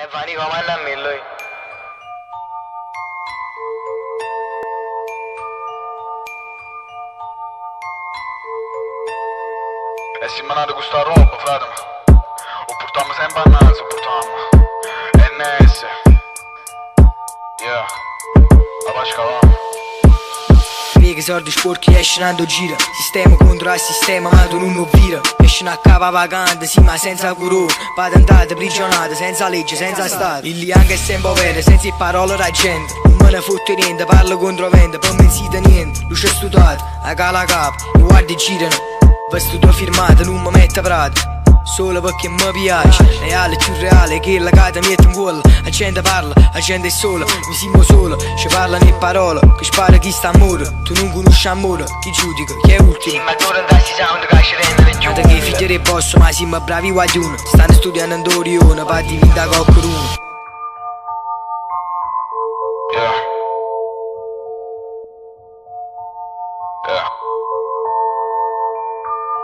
E Vani comanda a me lui. E si manate con sta roba, frate, ma o portiamo sempre a naso, portiamo NS. Yeah, la pasca va. Piega soldi sporchi esce andando gira. Sistema contro il sistema ma tu non vira. Esce a capa vacante sì ma senza curore. Patentate prigionate senza legge senza stato. Il lì anche è sempre vero senza parole da gente. Non me ne fotte niente parlo contro vento. Poi mi site niente. Luce studiata a cala capa. I guardi girano. Vestuto firmato non mi mette prato. Solo perché mi piace, reale più reale che la cata mette in cuore. La gente parla, la gente è sola, mi simo solo, ci parlano in parole, che spara chi sta a muro. Tu non conosci amore, chi giudica, chi è ultimo. Sì, ma tu non dai sound che ci rende giù. Nata che figli del boss, ma siamo bravi guaglioni. Stanno studiando in Dorione, per diventare qualcuno. Yeah. Yeah.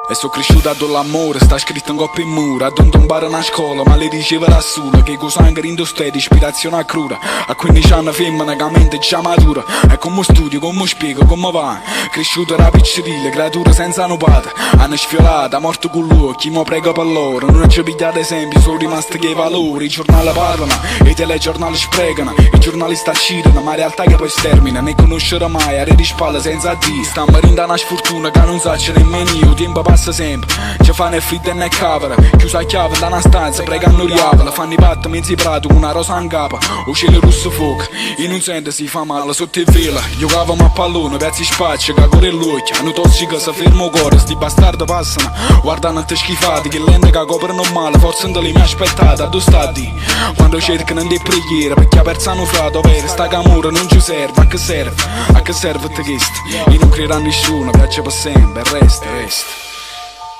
E so cresciuto ad l'amore, sta scritto in coppa in mura. A non tombare una scuola, ma le diceva nessuno. Che con sangue in di ispirazione a cruda. A 15 anni femmina che a mente già matura. E come studio, come spiego, come va. Cresciuto da piccirille, creatura senza nopata. Hanno sfiorata, morto con lui, chi mi prega per loro. Non ci pigliate esempi, sono rimasti che i valori. I giornali parlano, i telegiornali sprecano. I giornalisti accitano, ma in realtà che poi stermina. Ne conoscerò mai, a re di spalle senza Dio. Stiamo rindando una sfortuna che non so nemmeno io. Tempo passa sempre, ci fanno il fritto e ne capera. Chiusa a chiave da una stanza, pregano riavola. Fanno i patti mezzi prato, una rosa in capa. O cielo russo fuoco, in un sente si fa male sotto il velo. Giocavamo a pallone, pezzi spacci, cagore e l'occhio. Hanno tossico, si fermo cuore, sti bastardi passano. Guardano te schifati, che lente che coprono male. Forse non li mi aspettate, a dove stati? Quando cercano di preghiera, perché ha perso un frato vero. Sta che amore non ci serve, a che serve? A che serve te questo? Io non credo a nessuno, piace per sempre, il resto, il resto.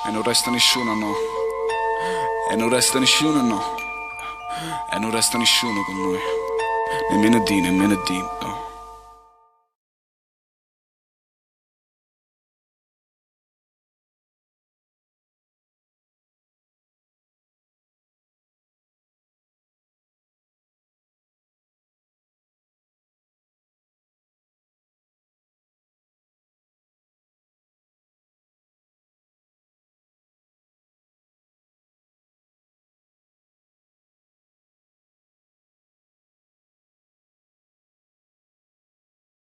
E non resta nessuno, no. E non resta nessuno, no. E non resta nessuno con noi. Nemmeno Dio, no.